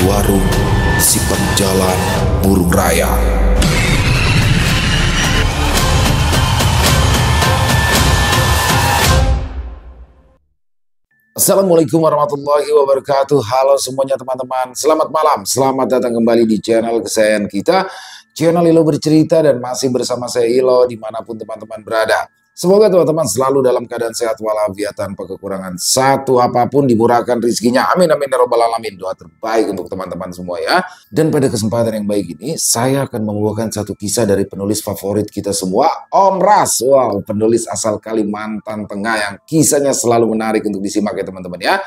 warung simpang jalan Murung Raya. Assalamualaikum warahmatullahi wabarakatuh. Halo semuanya teman-teman, selamat malam, selamat datang kembali di channel kesayangan kita, channel Ilo Bercerita, dan masih bersama saya Ilo dimanapun teman-teman berada. Semoga teman-teman selalu dalam keadaan sehat walafiat tanpa kekurangan satu apapun, dimurahkan rezekinya. Amin amin ya robbal alamin. Doa terbaik untuk teman-teman semua ya. Dan pada kesempatan yang baik ini saya akan membawakan satu kisah dari penulis favorit kita semua, Om Ras. Wow, penulis asal Kalimantan Tengah yang kisahnya selalu menarik untuk disimak ya teman-teman ya.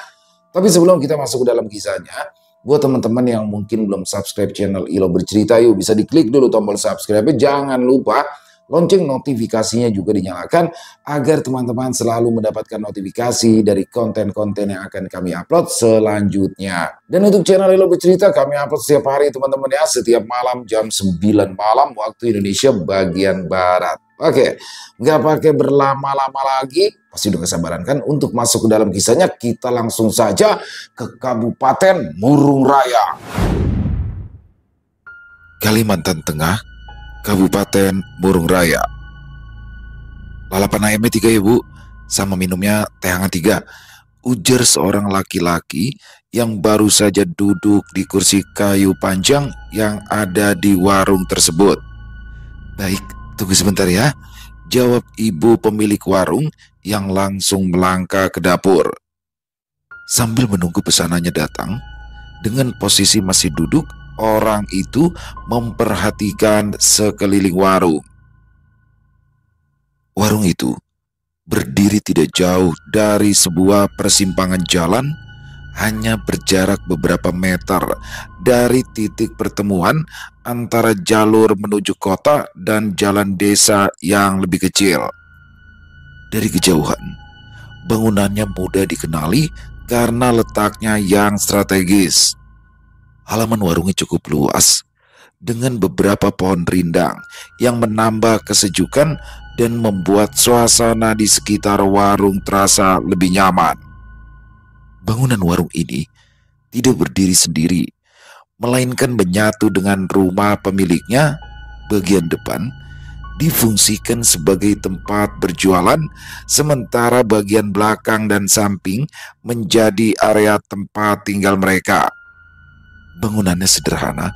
Tapi sebelum kita masuk ke dalam kisahnya, buat teman-teman yang mungkin belum subscribe channel Ilo Bercerita, yuk bisa diklik dulu tombol subscribe. Jangan lupa lonceng notifikasinya juga dinyalakan agar teman-teman selalu mendapatkan notifikasi dari konten-konten yang akan kami upload selanjutnya. Dan untuk channel Ilo Bercerita kami upload setiap hari teman-teman ya, setiap malam jam 9 malam waktu Indonesia bagian Barat. Oke, nggak pakai berlama-lama lagi, pasti udah kesabaran kan untuk masuk ke dalam kisahnya. Kita langsung saja ke Kabupaten Murung Raya, Kalimantan Tengah, Kabupaten Murung Raya. Lalapan ayamnya 3 ya bu, sama minumnya teh hangat 3, ujar seorang laki-laki yang baru saja duduk di kursi kayu panjang yang ada di warung tersebut. Baik, tunggu sebentar ya, jawab ibu pemilik warung yang langsung melangkah ke dapur. Sambil menunggu pesanannya datang, dengan posisi masih duduk, orang itu memperhatikan sekeliling warung. Warung itu berdiri tidak jauh dari sebuah persimpangan jalan, hanya berjarak beberapa meter dari titik pertemuan antara jalur menuju kota dan jalan desa yang lebih kecil. Dari kejauhan, bangunannya mudah dikenali karena letaknya yang strategis. Halaman warungnya cukup luas, dengan beberapa pohon rindang yang menambah kesejukan dan membuat suasana di sekitar warung terasa lebih nyaman. Bangunan warung ini tidak berdiri sendiri, melainkan menyatu dengan rumah pemiliknya. Bagian depan difungsikan sebagai tempat berjualan, sementara bagian belakang dan samping menjadi area tempat tinggal mereka. Bangunannya sederhana,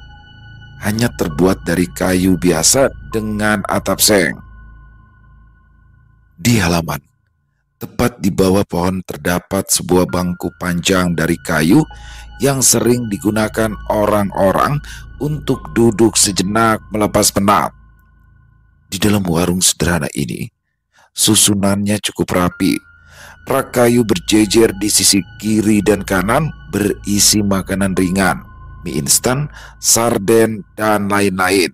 hanya terbuat dari kayu biasa dengan atap seng. Di halaman, tepat di bawah pohon terdapat sebuah bangku panjang dari kayu yang sering digunakan orang-orang untuk duduk sejenak melepas penat. Di dalam warung sederhana ini, susunannya cukup rapi. Rak kayu berjejer di sisi kiri dan kanan berisi makanan ringan, mie instan, sarden, dan lain-lain.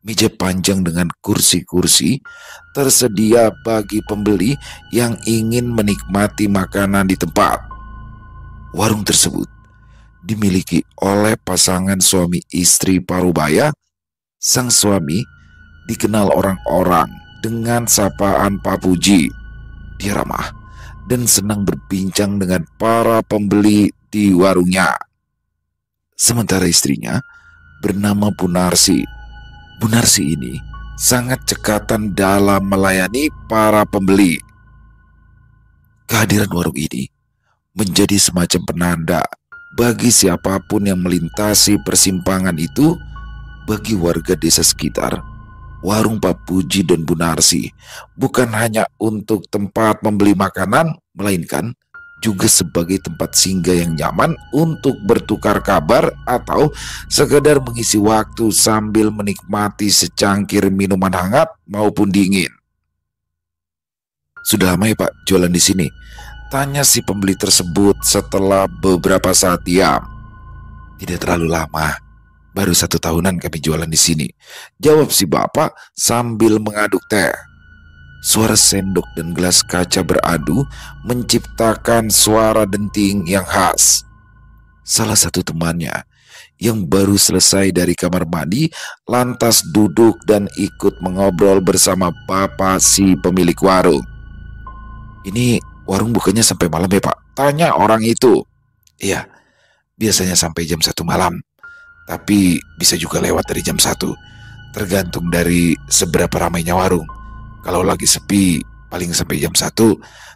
Meja panjang dengan kursi-kursi tersedia bagi pembeli yang ingin menikmati makanan di tempat. Warung tersebut dimiliki oleh pasangan suami istri parubaya. Sang suami dikenal orang-orang dengan sapaan Pak Puji. Dia ramah dan senang berbincang dengan para pembeli di warungnya. Sementara istrinya bernama Bu Narsi. Bu Narsi ini sangat cekatan dalam melayani para pembeli. Kehadiran warung ini menjadi semacam penanda bagi siapapun yang melintasi persimpangan itu. Bagi warga desa sekitar, warung Pak Puji dan Bu Narsi bukan hanya untuk tempat membeli makanan, melainkan juga sebagai tempat singgah yang nyaman untuk bertukar kabar atau sekedar mengisi waktu sambil menikmati secangkir minuman hangat maupun dingin. Sudah lama ya Pak jualan di sini? Tanya si pembeli tersebut setelah beberapa saat diam. Tidak terlalu lama, baru 1 tahunan kami jualan di sini, jawab si bapak sambil mengaduk teh. Suara sendok dan gelas kaca beradu menciptakan suara denting yang khas. Salah satu temannya yang baru selesai dari kamar mandi lantas duduk dan ikut mengobrol bersama bapak si pemilik warung. Ini warung bukanya sampai malam ya Pak? Tanya orang itu. Iya, biasanya sampai jam 1 malam. Tapi bisa juga lewat dari jam 1, tergantung dari seberapa ramainya warung. Kalau lagi sepi, paling sampai jam 1,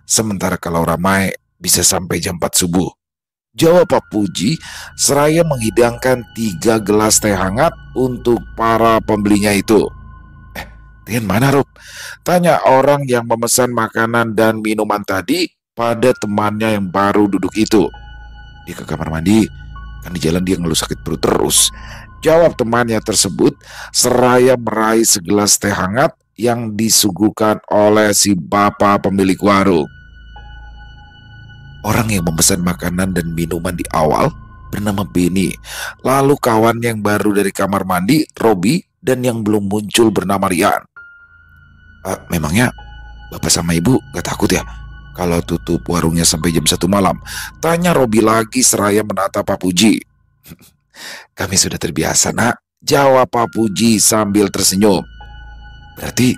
sementara kalau ramai, bisa sampai jam 4 subuh. Jawab Pak Puji, seraya menghidangkan 3 gelas teh hangat untuk para pembelinya itu. Dengan mana, Rob? Tanya orang yang memesan makanan dan minuman tadi pada temannya yang baru duduk itu. Dia ke kamar mandi, kan di jalan dia ngeluh sakit perut terus. Jawab temannya tersebut seraya meraih segelas teh hangat yang disuguhkan oleh si bapak pemilik warung. Orang yang memesan makanan dan minuman di awal bernama Benny. Lalu kawannya yang baru dari kamar mandi, Robi, dan yang belum muncul bernama Rian. Memangnya bapak sama ibu gak takut ya kalau tutup warungnya sampai jam 1 malam? Tanya Robi lagi seraya menatap Pak Puji. Kami sudah terbiasa, nak, jawab Pak Puji sambil tersenyum. Berarti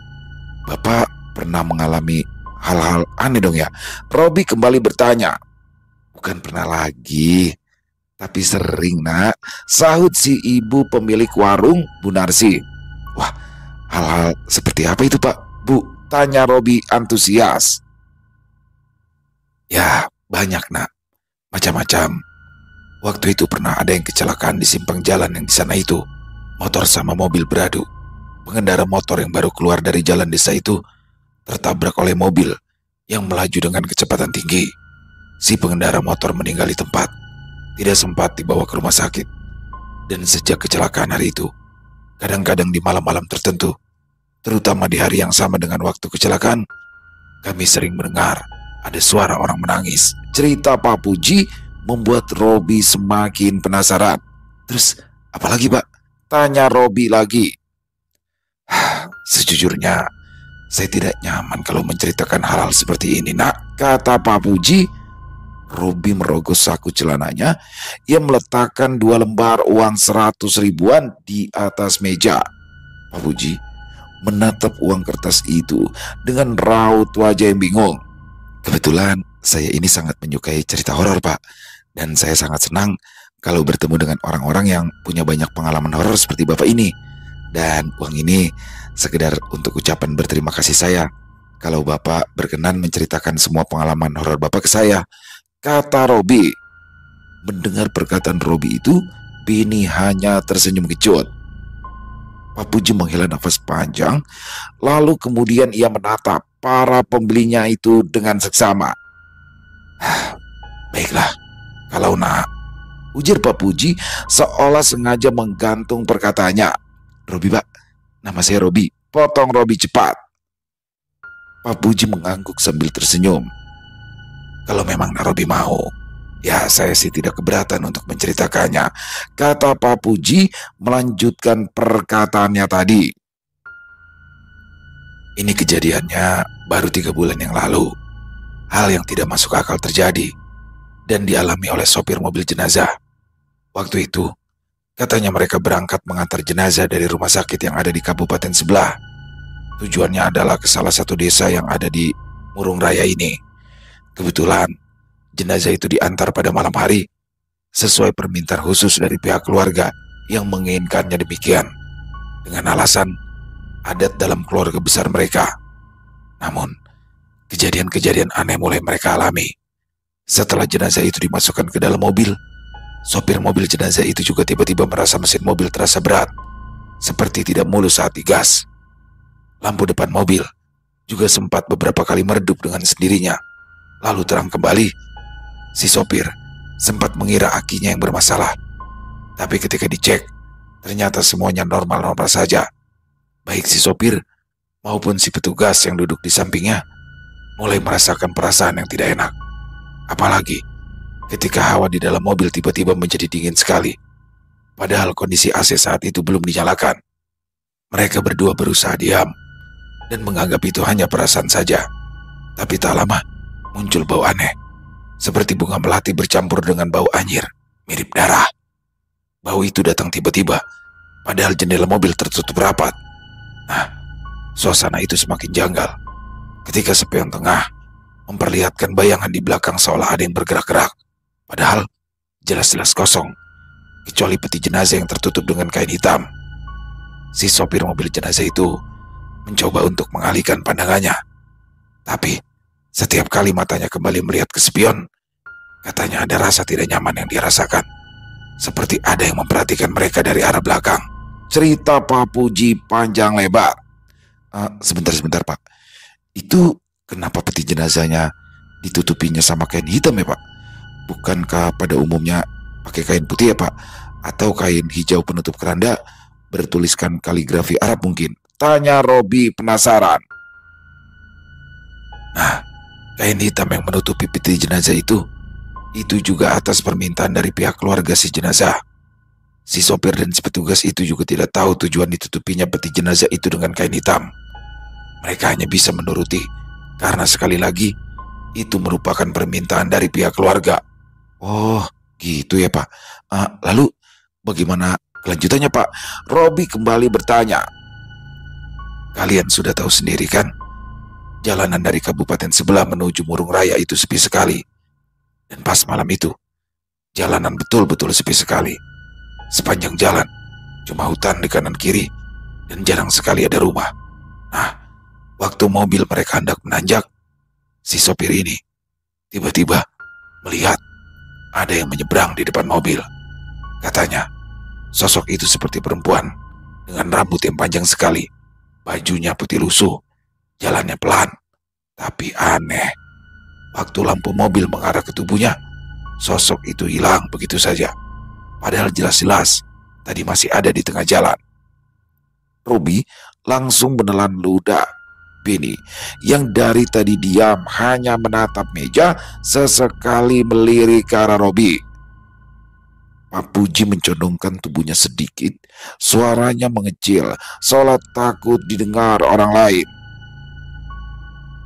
bapak pernah mengalami hal-hal aneh dong ya? Robi kembali bertanya. Bukan pernah lagi, tapi sering, nak, sahut si ibu pemilik warung, Bu Narsi. Wah, hal-hal seperti apa itu, Pak, Bu? Tanya Robi antusias. Ya, banyak, nak, macam-macam. Waktu itu pernah ada yang kecelakaan di simpang jalan yang di sana itu. Motor sama mobil beradu. Pengendara motor yang baru keluar dari jalan desa itu tertabrak oleh mobil yang melaju dengan kecepatan tinggi. Si pengendara motor meninggal di tempat, tidak sempat dibawa ke rumah sakit. Dan sejak kecelakaan hari itu, kadang-kadang di malam-malam tertentu, terutama di hari yang sama dengan waktu kecelakaan, kami sering mendengar ada suara orang menangis. Cerita Pak Puji membuat Robi semakin penasaran. Terus apalagi, Pak? Tanya Robi lagi. Sejujurnya, saya tidak nyaman kalau menceritakan hal-hal seperti ini, nak, kata Pak Puji. Robi merogoh saku celananya. Ia meletakkan 2 lembar uang 100 ribuan di atas meja. Pak Puji menatap uang kertas itu dengan raut wajah yang bingung. Kebetulan saya ini sangat menyukai cerita horor, Pak. Dan saya sangat senang kalau bertemu dengan orang-orang yang punya banyak pengalaman horor seperti Bapak ini. Dan uang ini sekedar untuk ucapan berterima kasih saya kalau Bapak berkenan menceritakan semua pengalaman horor Bapak ke saya, kata Robi. Mendengar perkataan Robi itu, Benny hanya tersenyum kecut. Pak Puji menghela nafas panjang, lalu kemudian ia menatap para pembelinya itu dengan seksama. Baiklah, kalau nak, ujar Pak Puji seolah sengaja menggantung perkataannya. Robi, Pak, nama saya Robi, potong Robi cepat. Pak Puji mengangguk sambil tersenyum. Kalau memang Robi mau, ya saya sih tidak keberatan untuk menceritakannya, kata Pak Puji melanjutkan perkataannya tadi. Ini kejadiannya baru 3 bulan yang lalu. Hal yang tidak masuk akal terjadi dan dialami oleh sopir mobil jenazah. Waktu itu, katanya mereka berangkat mengantar jenazah dari rumah sakit yang ada di kabupaten sebelah. Tujuannya adalah ke salah satu desa yang ada di Murung Raya ini. Kebetulan, jenazah itu diantar pada malam hari, sesuai permintaan khusus dari pihak keluarga yang menginginkannya demikian, dengan alasan adat dalam keluarga besar mereka. Namun, kejadian-kejadian aneh mulai mereka alami. Setelah jenazah itu dimasukkan ke dalam mobil, sopir mobil jenazah itu juga tiba-tiba merasa mesin mobil terasa berat, seperti tidak mulus saat digas. Lampu depan mobil juga sempat beberapa kali meredup dengan sendirinya, lalu terang kembali. Si sopir sempat mengira akinya yang bermasalah, tapi ketika dicek, ternyata semuanya normal-normal saja. Baik si sopir maupun si petugas yang duduk di sampingnya mulai merasakan perasaan yang tidak enak. Apalagi ketika hawa di dalam mobil tiba-tiba menjadi dingin sekali, padahal kondisi AC saat itu belum dinyalakan. Mereka berdua berusaha diam dan menganggap itu hanya perasaan saja. Tapi tak lama, muncul bau aneh, seperti bunga melati bercampur dengan bau anyir, mirip darah. Bau itu datang tiba-tiba, padahal jendela mobil tertutup rapat. Nah, suasana itu semakin janggal ketika spion tengah memperlihatkan bayangan di belakang seolah ada yang bergerak-gerak. Padahal jelas-jelas kosong, kecuali peti jenazah yang tertutup dengan kain hitam. Si sopir mobil jenazah itu mencoba untuk mengalihkan pandangannya, tapi setiap kali matanya kembali melihat ke spion, katanya ada rasa tidak nyaman yang dia rasakan, seperti ada yang memperhatikan mereka dari arah belakang. Cerita Pak Puji panjang lebar. Sebentar Pak, itu kenapa peti jenazahnya ditutupinya sama kain hitam ya Pak? Bukankah pada umumnya pakai kain putih ya Pak? Atau kain hijau penutup keranda bertuliskan kaligrafi Arab mungkin? Tanya Robi penasaran. Nah, kain hitam yang menutupi peti jenazah itu juga atas permintaan dari pihak keluarga si jenazah. Si sopir dan si petugas itu juga tidak tahu tujuan ditutupinya peti jenazah itu dengan kain hitam. Mereka hanya bisa menuruti, karena sekali lagi, itu merupakan permintaan dari pihak keluarga. Oh, gitu ya Pak. Lalu, bagaimana kelanjutannya Pak? Robi kembali bertanya. Kalian sudah tahu sendiri kan? Jalanan dari kabupaten sebelah menuju Murung Raya itu sepi sekali. Dan pas malam itu, jalanan betul-betul sepi sekali. Sepanjang jalan, cuma hutan di kanan kiri, dan jarang sekali ada rumah. Nah, waktu mobil mereka hendak menanjak, si sopir ini tiba-tiba melihat ada yang menyeberang di depan mobil. Katanya, sosok itu seperti perempuan dengan rambut yang panjang sekali, bajunya putih lusuh, jalannya pelan, tapi aneh. Waktu lampu mobil mengarah ke tubuhnya, sosok itu hilang begitu saja. Padahal jelas-jelas tadi masih ada di tengah jalan. Robi langsung menelan ludah Benny yang dari tadi diam hanya menatap meja, sesekali melirik ke arah Robi. Pak Puji mencondongkan tubuhnya sedikit, suaranya mengecil, seolah takut didengar orang lain.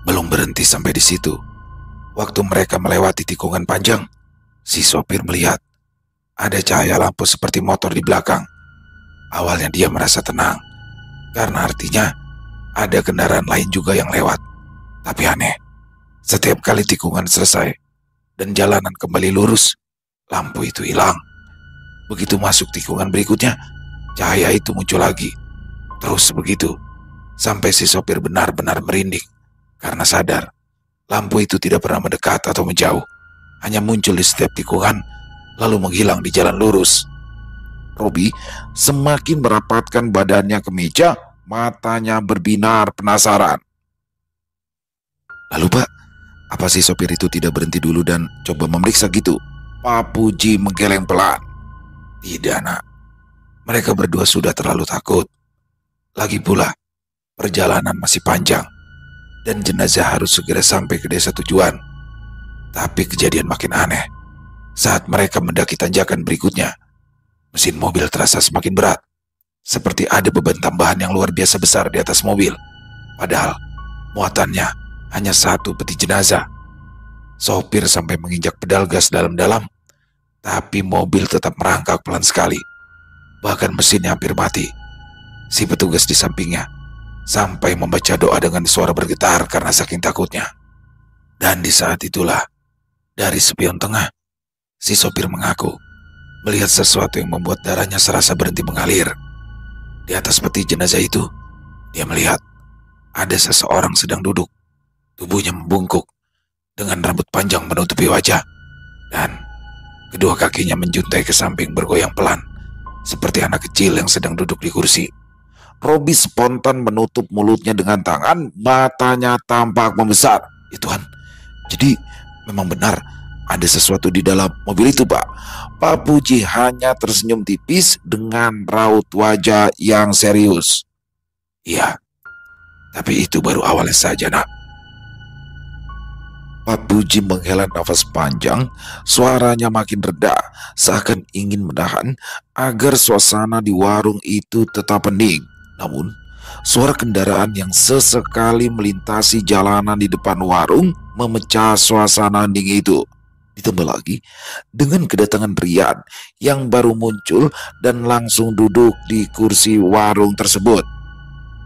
Belum berhenti sampai di situ. Waktu mereka melewati tikungan panjang, si sopir melihat ada cahaya lampu seperti motor di belakang. Awalnya dia merasa tenang, karena artinya ada kendaraan lain juga yang lewat. Tapi aneh, setiap kali tikungan selesai dan jalanan kembali lurus, lampu itu hilang. Begitu masuk tikungan berikutnya, cahaya itu muncul lagi. Terus begitu, sampai si sopir benar-benar merinding, karena sadar lampu itu tidak pernah mendekat atau menjauh, hanya muncul di setiap tikungan, lalu menghilang di jalan lurus. Robi semakin merapatkan badannya ke meja, matanya berbinar penasaran. Lalu Pak, apa si sopir itu tidak berhenti dulu dan coba memeriksa gitu? Pak Puji menggeleng pelan. Tidak nak, mereka berdua sudah terlalu takut. Lagi pula, perjalanan masih panjang dan jenazah harus segera sampai ke desa tujuan. Tapi kejadian makin aneh. Saat mereka mendaki tanjakan berikutnya, mesin mobil terasa semakin berat, seperti ada beban tambahan yang luar biasa besar di atas mobil. Padahal muatannya hanya satu peti jenazah. Sopir sampai menginjak pedal gas dalam-dalam, tapi mobil tetap merangkak pelan sekali. Bahkan mesinnya hampir mati. Si petugas di sampingnya sampai membaca doa dengan suara bergetar karena saking takutnya. Dan di saat itulah, dari spion tengah, si sopir mengaku melihat sesuatu yang membuat darahnya serasa berhenti mengalir. Di atas peti jenazah itu, dia melihat ada seseorang sedang duduk. Tubuhnya membungkuk, dengan rambut panjang menutupi wajah, dan kedua kakinya menjuntai ke samping bergoyang pelan, seperti anak kecil yang sedang duduk di kursi. Robi spontan menutup mulutnya dengan tangan, matanya tampak membesar. Ya Tuhan, jadi memang benar ada sesuatu di dalam mobil itu Pak. Pak Puji hanya tersenyum tipis dengan raut wajah yang serius. Iya, tapi itu baru awalnya saja nak. Pak Puji menghela nafas panjang, suaranya makin reda, seakan ingin menahan agar suasana di warung itu tetap hening. Namun, suara kendaraan yang sesekali melintasi jalanan di depan warung memecah suasana hening itu. Ditambah lagi dengan kedatangan Rian yang baru muncul dan langsung duduk di kursi warung tersebut.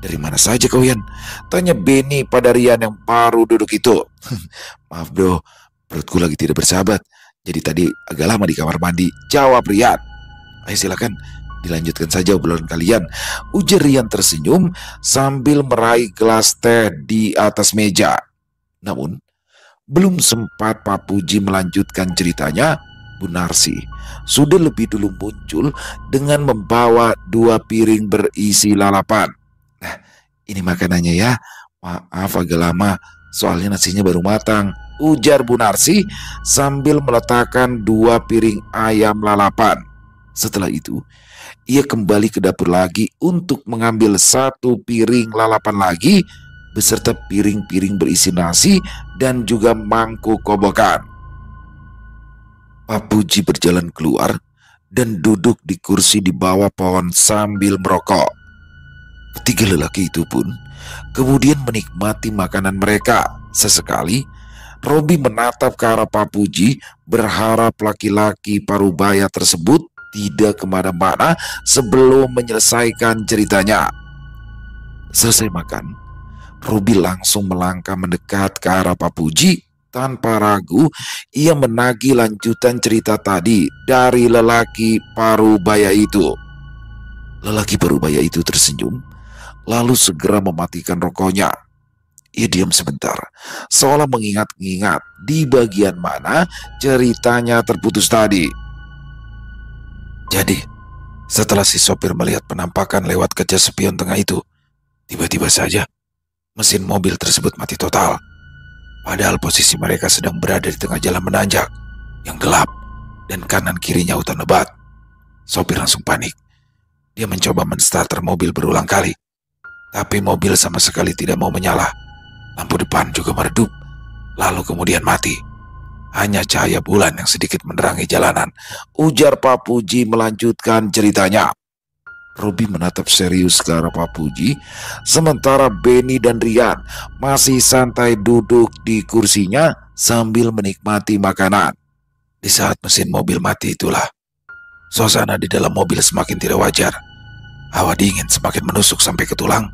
Dari mana saja kau Yan? Tanya Benny pada Rian yang baru duduk itu. Maaf bro, perutku lagi tidak bersahabat, Jadi tadi agak lama di kamar mandi, jawab Rian. Ayo silakan, dilanjutkan saja obrolan kalian, ujar Rian tersenyum sambil meraih gelas teh di atas meja. Namun, belum sempat Pak Puji melanjutkan ceritanya, Bu Narsi sudah lebih dulu muncul dengan membawa 2 piring berisi lalapan. Nah, ini makanannya ya. Maaf agak lama, soalnya nasinya baru matang, ujar Bu Narsi sambil meletakkan 2 piring ayam lalapan. Setelah itu, ia kembali ke dapur lagi untuk mengambil 1 piring lalapan lagi beserta piring-piring berisi nasi dan juga mangkuk kobokan. Pak Puji berjalan keluar dan duduk di kursi di bawah pohon sambil merokok. Ketiga lelaki itu pun kemudian menikmati makanan mereka. Sesekali, Robi menatap ke arah Pak Puji berharap laki-laki parubaya tersebut tidak kemana-mana sebelum menyelesaikan ceritanya. Selesai makan, Robi langsung melangkah mendekat ke arah Pak Puji. Tanpa ragu, ia menagih lanjutan cerita tadi dari lelaki parubaya itu. Lelaki parubaya itu tersenyum, lalu segera mematikan rokoknya. Ia diam sebentar, seolah mengingat-ingat di bagian mana ceritanya terputus tadi. Jadi, setelah si sopir melihat penampakan lewat kaca spion tengah itu, tiba-tiba saja mesin mobil tersebut mati total. Padahal posisi mereka sedang berada di tengah jalan menanjak yang gelap dan kanan kirinya hutan lebat. Sopir langsung panik. Dia mencoba menstarter mobil berulang kali, tapi mobil sama sekali tidak mau menyala. Lampu depan juga meredup, lalu kemudian mati. Hanya cahaya bulan yang sedikit menerangi jalanan, ujar Pak Puji melanjutkan ceritanya. Robi menatap serius ke arah Pak Puji, sementara Benny dan Rian masih santai duduk di kursinya sambil menikmati makanan. Di saat mesin mobil mati itulah, suasana di dalam mobil semakin tidak wajar. Hawa dingin semakin menusuk sampai ke tulang.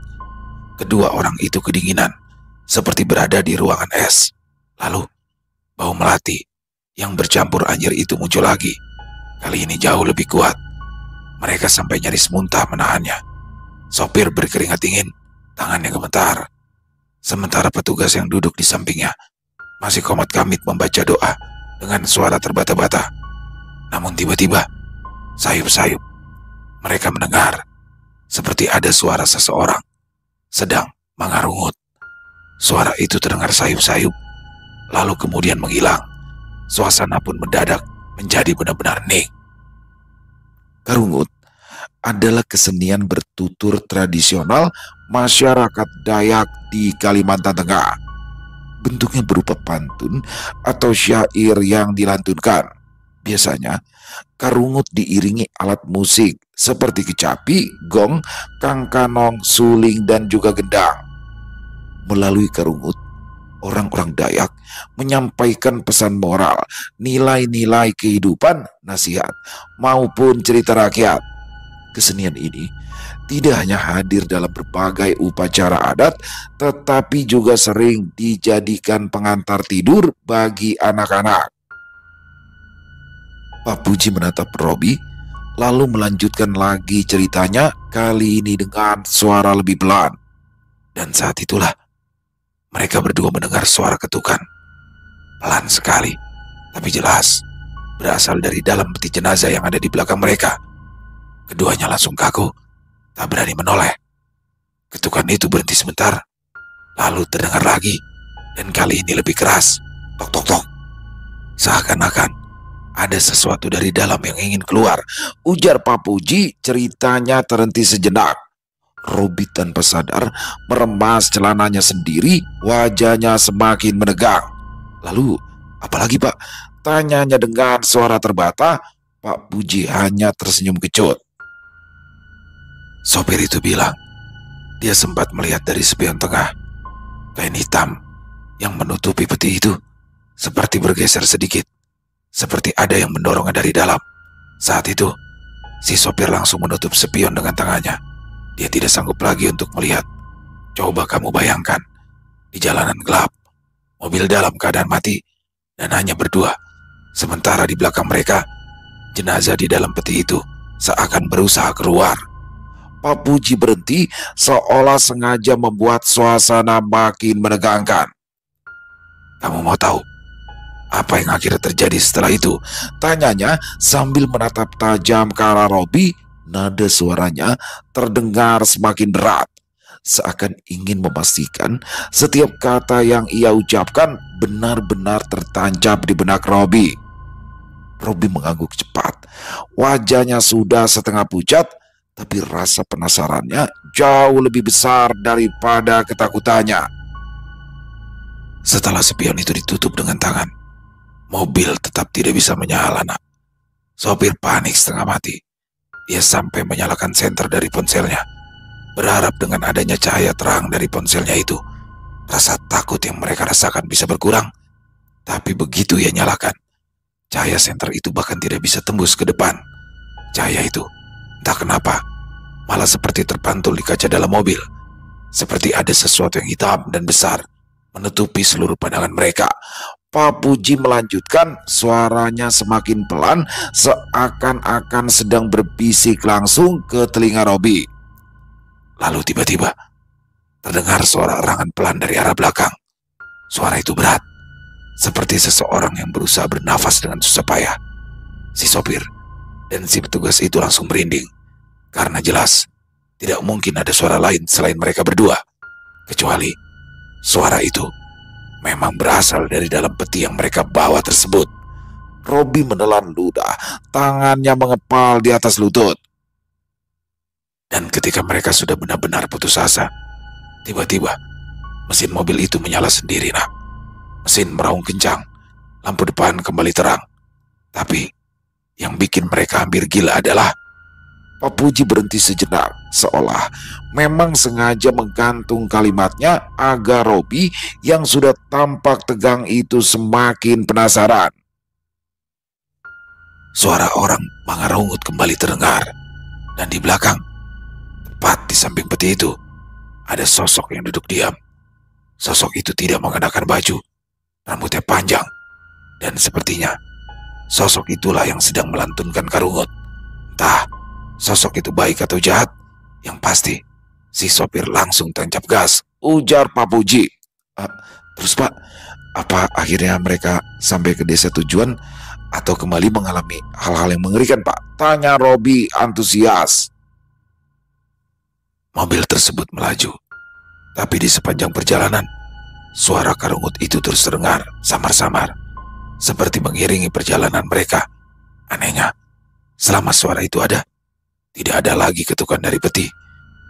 Kedua orang itu kedinginan, seperti berada di ruangan es. Lalu, bau melati yang bercampur anjir itu muncul lagi. Kali ini jauh lebih kuat. Mereka sampai nyaris muntah menahannya. Sopir berkeringat dingin, tangannya gemetar. Sementara petugas yang duduk di sampingnya masih komat kamit membaca doa dengan suara terbata-bata. Namun tiba-tiba, sayup-sayup, mereka mendengar seperti ada suara seseorang sedang mengarungut. Suara itu terdengar sayup-sayup, lalu kemudian menghilang. Suasana pun mendadak menjadi benar-benar hening. Karungut adalah kesenian bertutur tradisional masyarakat Dayak di Kalimantan Tengah. Bentuknya berupa pantun atau syair yang dilantunkan. Biasanya, karungut diiringi alat musik seperti kecapi, gong, kangkanong, suling, dan juga gendang. Melalui karungut, orang-orang Dayak menyampaikan pesan moral, nilai-nilai kehidupan, nasihat, maupun cerita rakyat. Kesenian ini tidak hanya hadir dalam berbagai upacara adat, tetapi juga sering dijadikan pengantar tidur bagi anak-anak. Pak Puji menatap Robi, lalu melanjutkan lagi ceritanya, kali ini dengan suara lebih pelan. Dan saat itulah, mereka berdua mendengar suara ketukan. Pelan sekali, tapi jelas, berasal dari dalam peti jenazah yang ada di belakang mereka. Keduanya langsung kaku, tak berani menoleh. Ketukan itu berhenti sebentar, lalu terdengar lagi, dan kali ini lebih keras. Tok tok tok. Seakan-akan ada sesuatu dari dalam yang ingin keluar, ujar Pak Puji. Ceritanya terhenti sejenak. Robi tanpa sadar meremas celananya sendiri, wajahnya semakin menegang. Lalu, apalagi Pak? Tanyanya dengan suara terbata. Pak Puji hanya tersenyum kecut. Sopir itu bilang, dia sempat melihat dari spion tengah, kain hitam yang menutupi peti itu seperti bergeser sedikit, seperti ada yang mendorongnya dari dalam. Saat itu, si sopir langsung menutup spion dengan tangannya. Dia tidak sanggup lagi untuk melihat. Coba kamu bayangkan, di jalanan gelap, mobil dalam keadaan mati, dan hanya berdua. Sementara di belakang mereka, jenazah di dalam peti itu seakan berusaha keluar. Pak Puji berhenti seolah sengaja membuat suasana makin menegangkan. "Kamu mau tahu apa yang akhirnya terjadi setelah itu?" tanyanya sambil menatap tajam ke arah Robi. Nada suaranya terdengar semakin berat, seakan ingin memastikan setiap kata yang ia ucapkan benar-benar tertancap di benak Robi. Robi mengangguk cepat. Wajahnya sudah setengah pucat, tapi rasa penasarannya jauh lebih besar daripada ketakutannya. Setelah spion itu ditutup dengan tangan, mobil tetap tidak bisa menyala, Nak. Sopir panik setengah mati. Dia sampai menyalakan senter dari ponselnya, berharap dengan adanya cahaya terang dari ponselnya itu, rasa takut yang mereka rasakan bisa berkurang. Tapi begitu ia nyalakan, cahaya senter itu bahkan tidak bisa tembus ke depan. Cahaya itu, entah kenapa, malah seperti terpantul di kaca dalam mobil. Seperti ada sesuatu yang hitam dan besar menutupi seluruh pandangan mereka. Pak Puji melanjutkan, suaranya semakin pelan, seakan-akan sedang berbisik langsung ke telinga Robi. Lalu tiba-tiba terdengar suara erangan pelan dari arah belakang. Suara itu berat, seperti seseorang yang berusaha bernafas dengan susah payah. Si sopir dan si petugas itu langsung merinding, karena jelas tidak mungkin ada suara lain selain mereka berdua, kecuali suara itu memang berasal dari dalam peti yang mereka bawa tersebut. Robi menelan ludah, tangannya mengepal di atas lutut. Dan ketika mereka sudah benar-benar putus asa, tiba-tiba mesin mobil itu menyala sendiri, Nak. Mesin meraung kencang, lampu depan kembali terang. Tapi yang bikin mereka hampir gila adalah Pak Puji berhenti sejenak, seolah memang sengaja menggantung kalimatnya agar Robi yang sudah tampak tegang itu semakin penasaran. Suara orang mengerungut kembali terdengar, dan di belakang, tepat di samping peti itu, ada sosok yang duduk diam. Sosok itu tidak mengenakan baju, rambutnya panjang, dan sepertinya sosok itulah yang sedang melantunkan karungut. Entah sosok itu baik atau jahat, yang pasti si sopir langsung tancap gas, ujar Pak Puji. Terus Pak, apa akhirnya mereka sampai ke desa tujuan atau kembali mengalami hal-hal yang mengerikan, Pak?" tanya Robi antusias. Mobil tersebut melaju, tapi di sepanjang perjalanan, suara karungut itu terus terdengar samar-samar, seperti mengiringi perjalanan mereka. Anehnya, selama suara itu ada, tidak ada lagi ketukan dari peti,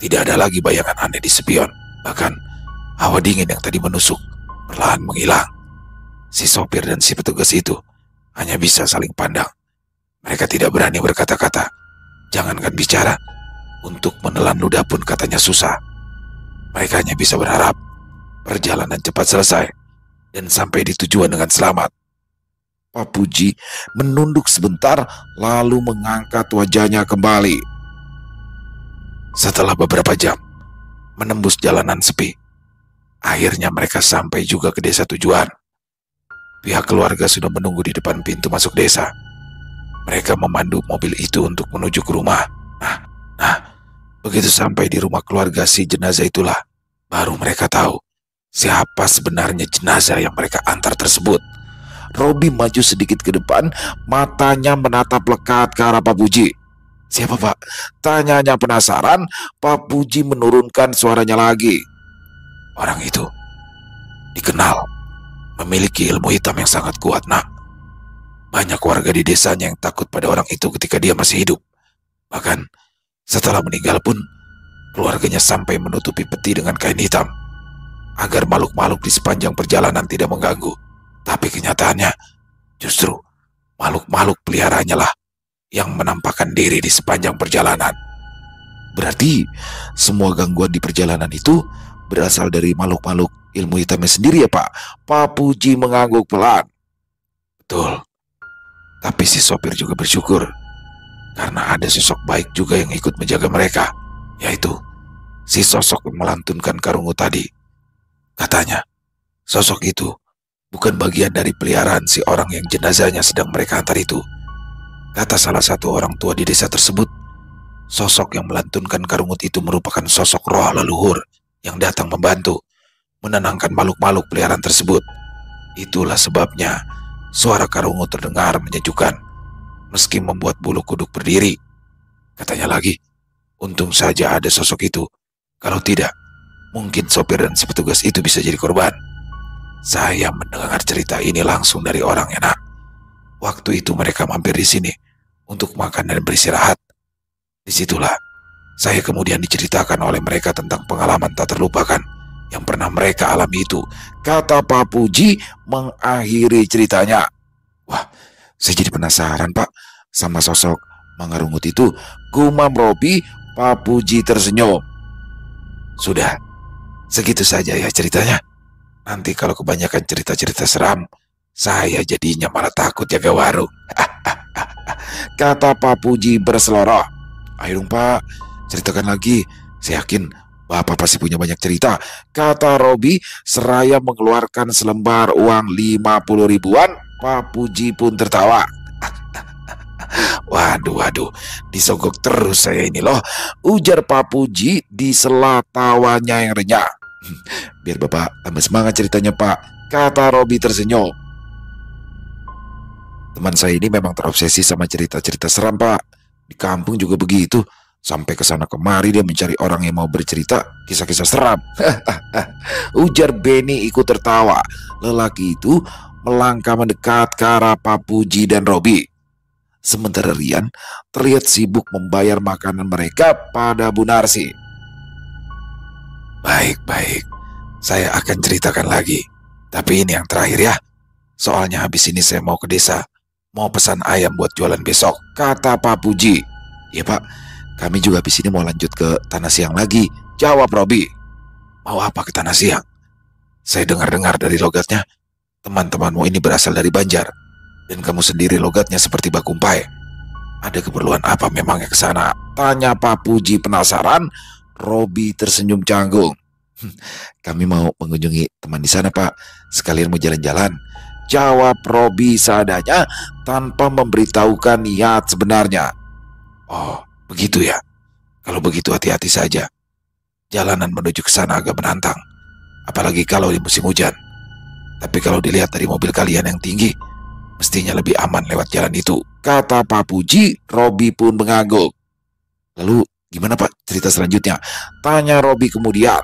tidak ada lagi bayangan aneh di spion. Bahkan hawa dingin yang tadi menusuk perlahan menghilang. Si sopir dan si petugas itu hanya bisa saling pandang. Mereka tidak berani berkata-kata, jangankan bicara, untuk menelan ludah pun katanya susah. Mereka hanya bisa berharap perjalanan cepat selesai dan sampai di tujuan dengan selamat. Pak Puji menunduk sebentar lalu mengangkat wajahnya kembali. Setelah beberapa jam menembus jalanan sepi, akhirnya mereka sampai juga ke desa tujuan. Pihak keluarga sudah menunggu di depan pintu masuk desa. Mereka memandu mobil itu untuk menuju ke rumah. Nah, begitu sampai di rumah keluarga si jenazah itulah, baru mereka tahu siapa sebenarnya jenazah yang mereka antar tersebut. Robi maju sedikit ke depan, matanya menatap lekat ke arah Pak Puji. "Siapa, Pak?" tanyanya penasaran. Pak Puji menurunkan suaranya lagi. "Orang itu dikenal memiliki ilmu hitam yang sangat kuat, Nak. Banyak warga di desanya yang takut pada orang itu ketika dia masih hidup. Bahkan setelah meninggal pun, keluarganya sampai menutupi peti dengan kain hitam, agar makhluk-makhluk di sepanjang perjalanan tidak mengganggu. Tapi kenyataannya, justru makhluk-makhluk peliharaannya lah yang menampakkan diri di sepanjang perjalanan." "Berarti semua gangguan di perjalanan itu berasal dari makhluk-makhluk ilmu hitamnya sendiri ya, Pak?" Pak Puji mengangguk pelan. "Betul. Tapi si sopir juga bersyukur karena ada sosok baik juga yang ikut menjaga mereka, yaitu si sosok yang melantunkan karungu tadi. Katanya, sosok itu bukan bagian dari peliharaan si orang yang jenazahnya sedang mereka antar itu, kata salah satu orang tua di desa tersebut. Sosok yang melantunkan karungut itu merupakan sosok roh leluhur yang datang membantu menenangkan makhluk-makhluk peliharaan tersebut. Itulah sebabnya suara karungut terdengar menyejukkan, meski membuat bulu kuduk berdiri. Katanya lagi, untung saja ada sosok itu. Kalau tidak, mungkin sopir dan si petugas itu bisa jadi korban. Saya mendengar cerita ini langsung dari orang enak. Waktu itu mereka mampir di sini untuk makan dan beristirahat. Disitulah saya kemudian diceritakan oleh mereka tentang pengalaman tak terlupakan yang pernah mereka alami itu, kata Pak Puji mengakhiri ceritanya. Wah, saya jadi penasaran Pak sama sosok mengerungut itu, gumam Robi. Pak Puji tersenyum. Sudah, segitu saja ya ceritanya. Nanti kalau kebanyakan cerita-cerita seram, saya jadinya malah takut jaga warung. Kata Pak Puji berseloroh. Ayo dong Pak, ceritakan lagi. Saya yakin Bapak pasti punya banyak cerita, kata Robi seraya mengeluarkan selembar uang 50 ribuan. Pak Puji pun tertawa. Waduh, disogok terus saya ini loh, ujar Pak Puji di sela tawanya yang renyah. Biar Bapak tambah semangat ceritanya Pak, kata Robi tersenyum. Teman saya ini memang terobsesi sama cerita-cerita seram Pak. Di kampung juga begitu. Sampai ke sana kemari dia mencari orang yang mau bercerita kisah-kisah seram. Ujar Benny ikut tertawa. Lelaki itu melangkah mendekat ke arah Pak Puji dan Robi. Sementara Rian terlihat sibuk membayar makanan mereka pada Bu Narsi. Baik, saya akan ceritakan lagi. Tapi ini yang terakhir ya. Soalnya habis ini saya mau ke desa. Mau pesan ayam buat jualan besok, kata Pak Puji. Ya Pak, kami juga habis ini mau lanjut ke Tanah Siang lagi, jawab Robi. Mau apa ke Tanah Siang? Saya dengar-dengar dari logatnya, teman-temanmu ini berasal dari Banjar. Dan kamu sendiri logatnya seperti Bakumpai. Ada keperluan apa memangnya ke sana? Tanya Pak Puji penasaran. Robi tersenyum canggung. Kami mau mengunjungi teman di sana Pak, sekalian mau jalan-jalan, jawab Robi seadanya tanpa memberitahukan niat sebenarnya. Oh, begitu ya. Kalau begitu hati-hati saja. Jalanan menuju ke sana agak menantang, apalagi kalau di musim hujan. Tapi kalau dilihat dari mobil kalian yang tinggi, mestinya lebih aman lewat jalan itu, kata Pak Puji. Robi pun mengangguk. Lalu gimana Pak cerita selanjutnya? Tanya Robi kemudian.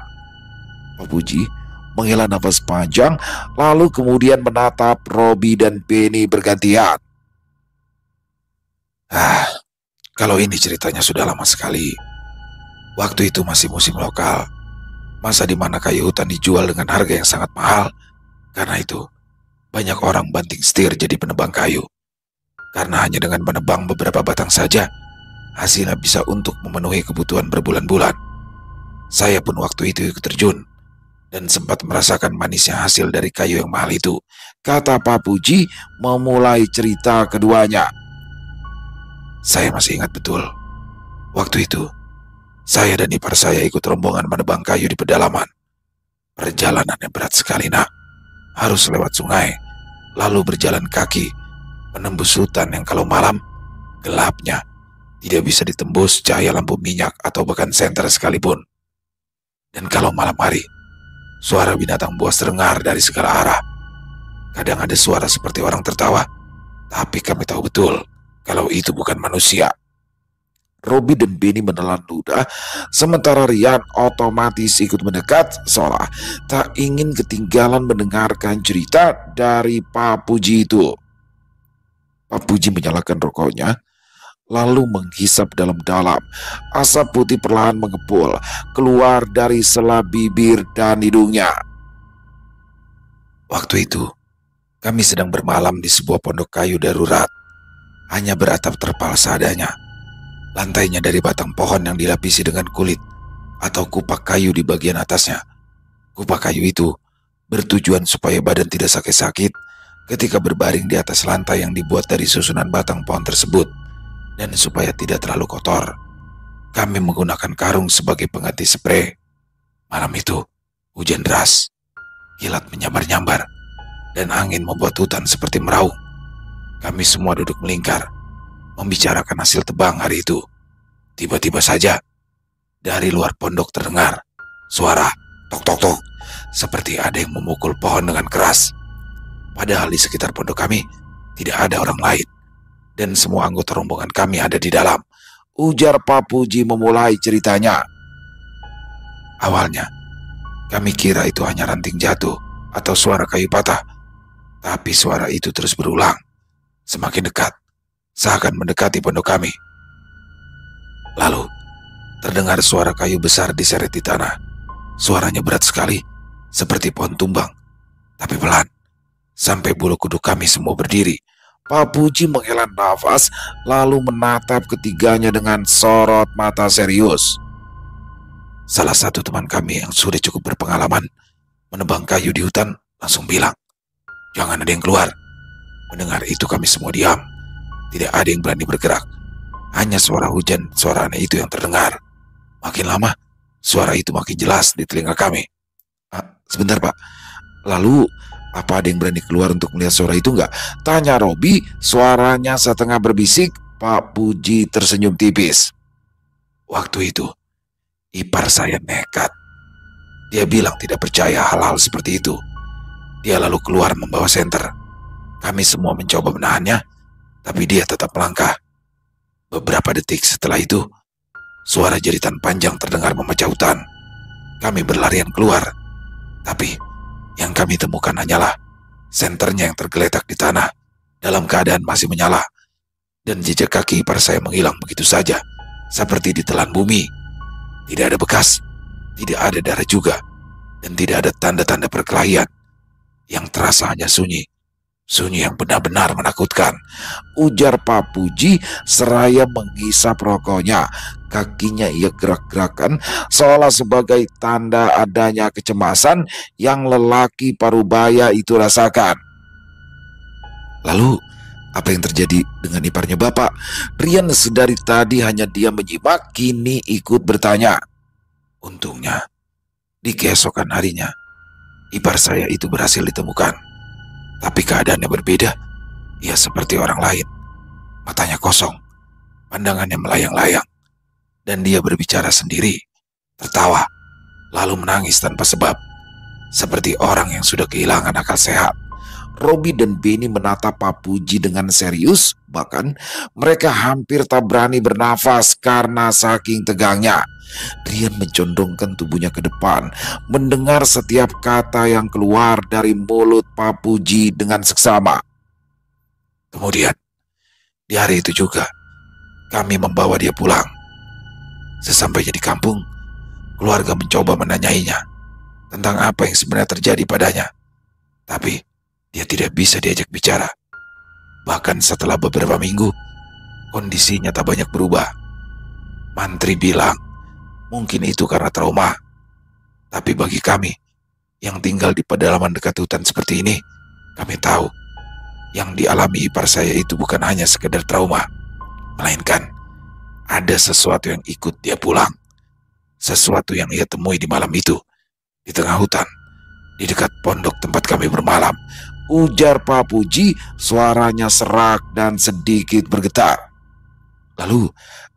Pak Puji menghela nafas panjang, lalu kemudian menatap Robi dan Benny bergantian. Kalau ini ceritanya sudah lama sekali. Waktu itu masih musim lokal, masa di mana kayu hutan dijual dengan harga yang sangat mahal. Karena itu, banyak orang banting setir jadi penebang kayu. Karena hanya dengan menebang beberapa batang saja, hasilnya bisa untuk memenuhi kebutuhan berbulan-bulan. Saya pun waktu itu ikut terjun dan sempat merasakan manisnya hasil dari kayu yang mahal itu, kata Pak Puji memulai cerita keduanya. Saya masih ingat betul. Waktu itu, saya dan ipar saya ikut rombongan menebang kayu di pedalaman. Perjalanannya berat sekali nak. Harus lewat sungai, lalu berjalan kaki, menembus hutan yang kalau malam, gelapnya, tidak bisa ditembus cahaya lampu minyak atau bahkan senter sekalipun. Dan kalau malam hari, suara binatang buas terdengar dari segala arah. Kadang ada suara seperti orang tertawa, tapi kami tahu betul kalau itu bukan manusia. Robi dan Benny menelan ludah, sementara Rian otomatis ikut mendekat seolah tak ingin ketinggalan mendengarkan cerita dari Pak Puji itu. Pak Puji menyalakan rokoknya, lalu menghisap dalam-dalam. Asap putih perlahan mengepul keluar dari sela bibir dan hidungnya. Waktu itu, kami sedang bermalam di sebuah pondok kayu darurat, hanya beratap terpal seadanya. Lantainya dari batang pohon yang dilapisi dengan kulit atau kupak kayu di bagian atasnya. Kupak kayu itu bertujuan supaya badan tidak sakit-sakit ketika berbaring di atas lantai yang dibuat dari susunan batang pohon tersebut, dan supaya tidak terlalu kotor. Kami menggunakan karung sebagai pengganti spray. Malam itu, hujan deras, kilat menyambar-nyambar, dan angin membuat hutan seperti meraung. Kami semua duduk melingkar, membicarakan hasil tebang hari itu. Tiba-tiba saja, dari luar pondok terdengar suara tok tok tok, seperti ada yang memukul pohon dengan keras. Padahal di sekitar pondok kami tidak ada orang lain, dan semua anggota rombongan kami ada di dalam. Ujar Pak Puji memulai ceritanya. Awalnya, kami kira itu hanya ranting jatuh atau suara kayu patah. Tapi suara itu terus berulang, semakin dekat, seakan mendekati pondok kami. Lalu, terdengar suara kayu besar diseret di tanah. Suaranya berat sekali, seperti pohon tumbang, tapi pelan, sampai bulu kuduk kami semua berdiri. Pak Puji menghela nafas, lalu menatap ketiganya dengan sorot mata serius. Salah satu teman kami yang sudah cukup berpengalaman menebang kayu di hutan langsung bilang, "Jangan ada yang keluar." Mendengar itu kami semua diam. Tidak ada yang berani bergerak. Hanya suara hujan, suara aneh itu yang terdengar. Makin lama, suara itu makin jelas di telinga kami. Sebentar Pak, lalu apa ada yang berani keluar untuk melihat suara itu enggak? Tanya Robi, suaranya setengah berbisik. Pak Puji tersenyum tipis. Waktu itu, ipar saya nekat. Dia bilang tidak percaya hal-hal seperti itu. Dia lalu keluar membawa senter. Kami semua mencoba menahannya, tapi dia tetap melangkah. Beberapa detik setelah itu, suara jeritan panjang terdengar memecah hutan. Kami berlarian keluar, tapi yang kami temukan hanyalah senternya yang tergeletak di tanah dalam keadaan masih menyala, dan jejak kaki ipar saya menghilang begitu saja, seperti ditelan bumi. Tidak ada bekas, tidak ada darah juga, dan tidak ada tanda-tanda perkelahian. Yang terasa hanya sunyi, sunyi yang benar-benar menakutkan. Ujar Pak Puji seraya menghisap rokoknya. Kakinya ia gerak-gerakan seolah sebagai tanda adanya kecemasan yang lelaki parubaya itu rasakan. Lalu, apa yang terjadi dengan iparnya Bapak? Rian sedari tadi hanya diam menyimak, kini ikut bertanya. Untungnya, di keesokan harinya, ipar saya itu berhasil ditemukan. Tapi keadaannya berbeda. Ia seperti orang lain. Matanya kosong, pandangannya melayang-layang. Dan dia berbicara sendiri, tertawa, lalu menangis tanpa sebab. Seperti orang yang sudah kehilangan akal sehat. Robi dan Benny menatap Pak Puji dengan serius, bahkan mereka hampir tak berani bernafas karena saking tegangnya. Rian mencondongkan tubuhnya ke depan, mendengar setiap kata yang keluar dari mulut Pak Puji dengan seksama. Kemudian, di hari itu juga, kami membawa dia pulang. Sesampainya di kampung, keluarga mencoba menanyainya tentang apa yang sebenarnya terjadi padanya. Tapi, dia tidak bisa diajak bicara. Bahkan setelah beberapa minggu, kondisinya tak banyak berubah. Mantri bilang, mungkin itu karena trauma. Tapi bagi kami, yang tinggal di pedalaman dekat hutan seperti ini, kami tahu, yang dialami ipar saya itu bukan hanya sekedar trauma, melainkan ada sesuatu yang ikut dia pulang. Sesuatu yang ia temui di malam itu, di tengah hutan, di dekat pondok tempat kami bermalam. Ujar Pak Puji, suaranya serak dan sedikit bergetar. Lalu,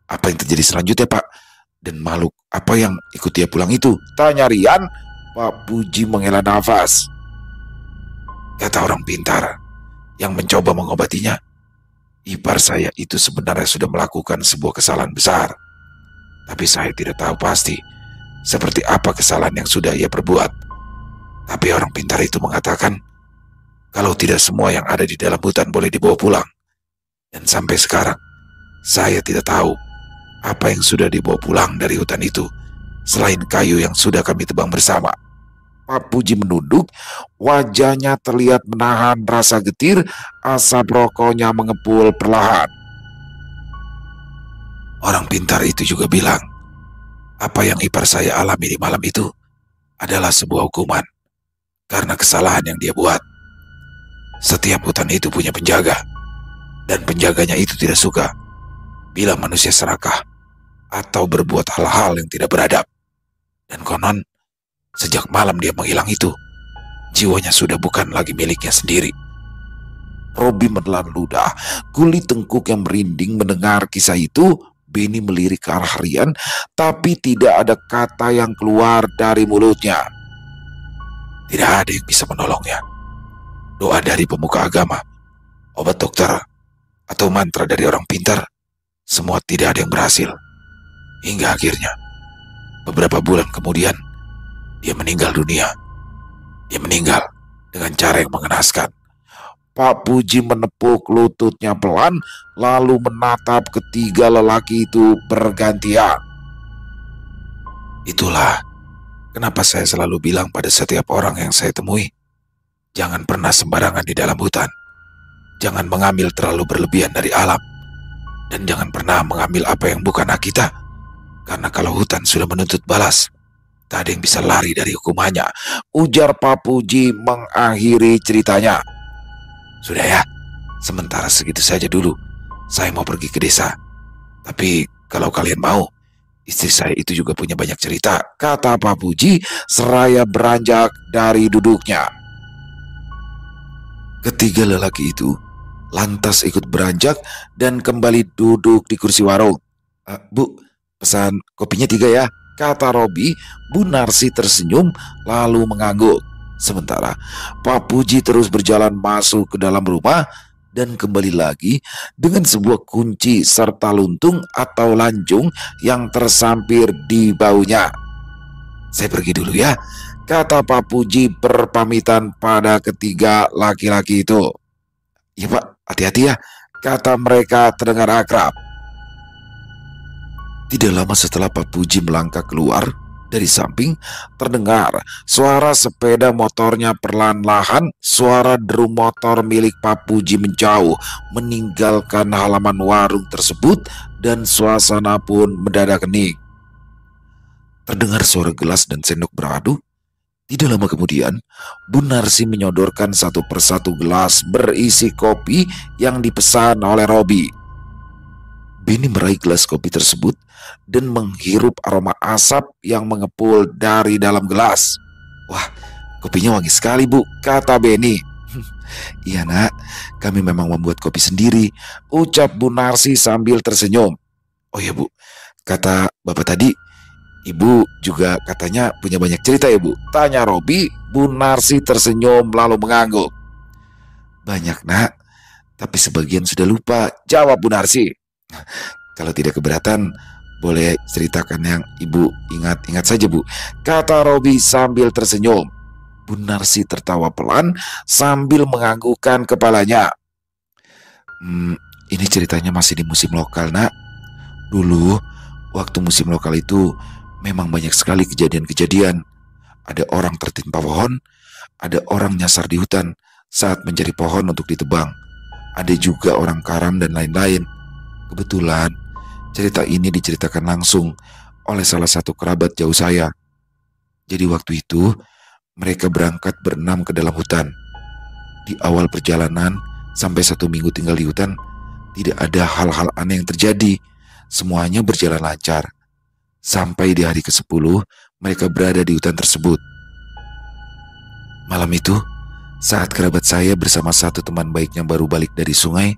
apa yang terjadi selanjutnya Pak? Dan makhluk apa yang ikut dia pulang itu? Tanya Rian. Pak Puji menghela nafas. Kata orang pintar yang mencoba mengobatinya, ipar saya itu sebenarnya sudah melakukan sebuah kesalahan besar. Tapi saya tidak tahu pasti seperti apa kesalahan yang sudah ia perbuat. Tapi orang pintar itu mengatakan kalau tidak semua yang ada di dalam hutan boleh dibawa pulang. Dan sampai sekarang saya tidak tahu apa yang sudah dibawa pulang dari hutan itu selain kayu yang sudah kami tebang bersama. Pak Puji menunduk, wajahnya terlihat menahan rasa getir, asap rokoknya mengepul perlahan. Orang pintar itu juga bilang, apa yang ipar saya alami di malam itu adalah sebuah hukuman karena kesalahan yang dia buat. Setiap hutan itu punya penjaga, dan penjaganya itu tidak suka bila manusia serakah atau berbuat hal-hal yang tidak beradab. Dan konon, sejak malam dia menghilang itu, Jiwanya sudah bukan lagi miliknya sendiri. Robi menelan ludah, kulit tengkuk yang merinding mendengar kisah itu. Benny melirik ke arah Rian, tapi tidak ada kata yang keluar dari mulutnya. Tidak ada yang bisa menolongnya. Doa dari pemuka agama, obat dokter, atau mantra dari orang pintar, semua tidak ada yang berhasil. Hingga akhirnya, beberapa bulan kemudian, dia meninggal dunia. Dia meninggal dengan cara yang mengenaskan. Pak Puji menepuk lututnya pelan, lalu menatap ketiga lelaki itu bergantian. Itulah kenapa saya selalu bilang pada setiap orang yang saya temui, jangan pernah sembarangan di dalam hutan. Jangan mengambil terlalu berlebihan dari alam. Dan jangan pernah mengambil apa yang bukan hak kita. Karena kalau hutan sudah menuntut balas, tak ada yang bisa lari dari hukumannya, ujar Pak Puji mengakhiri ceritanya. Sudah ya, sementara segitu saja dulu. Saya mau pergi ke desa. Tapi kalau kalian mau, istri saya itu juga punya banyak cerita, kata Pak Puji seraya beranjak dari duduknya. Ketiga lelaki itu lantas ikut beranjak dan kembali duduk di kursi warung. Bu, pesan kopinya 3 ya, kata Robi. Bu Narsi tersenyum lalu mengangguk. Sementara Pak Puji terus berjalan masuk ke dalam rumah dan kembali lagi dengan sebuah kunci serta luntung atau lancung yang tersampir di baunya. Saya pergi dulu ya, kata Pak Puji berpamitan pada ketiga laki-laki itu. Ya Pak, hati-hati ya, kata mereka terdengar akrab. Tidak lama setelah Pak Puji melangkah keluar, dari samping terdengar suara sepeda motornya perlahan-lahan. Suara drum motor milik Pak Puji menjauh, meninggalkan halaman warung tersebut, dan suasana pun mendadak hening. Terdengar suara gelas dan sendok beradu. Tidak lama kemudian, Bu Narsi menyodorkan satu persatu gelas berisi kopi yang dipesan oleh Robi. Benny meraih gelas kopi tersebut dan menghirup aroma asap yang mengepul dari dalam gelas. Wah, kopinya wangi sekali Bu, kata Benny. Iya nak, kami memang membuat kopi sendiri, ucap Bu Narsi sambil tersenyum. Oh ya Bu, kata Bapak tadi, Ibu juga katanya punya banyak cerita ya Bu, tanya Robi. Bu Narsi tersenyum lalu mengangguk. Banyak nak, tapi sebagian sudah lupa, jawab Bu Narsi. Kalau tidak keberatan, boleh ceritakan yang Ibu ingat-ingat saja Bu, kata Robi sambil tersenyum. Bu Narsi tertawa pelan sambil menganggukkan kepalanya. Ini ceritanya masih di musim lokal nak. Dulu waktu musim lokal itu memang banyak sekali kejadian-kejadian. Ada orang tertimpa pohon, ada orang nyasar di hutan saat mencari pohon untuk ditebang. Ada juga orang karam dan lain-lain. Kebetulan cerita ini diceritakan langsung oleh salah satu kerabat jauh saya. Jadi waktu itu mereka berangkat berenam ke dalam hutan. Di awal perjalanan sampai 1 minggu tinggal di hutan, tidak ada hal-hal aneh yang terjadi. Semuanya berjalan lancar. Sampai di hari ke-10 mereka berada di hutan tersebut. Malam itu, saat kerabat saya bersama satu teman baiknya baru balik dari sungai,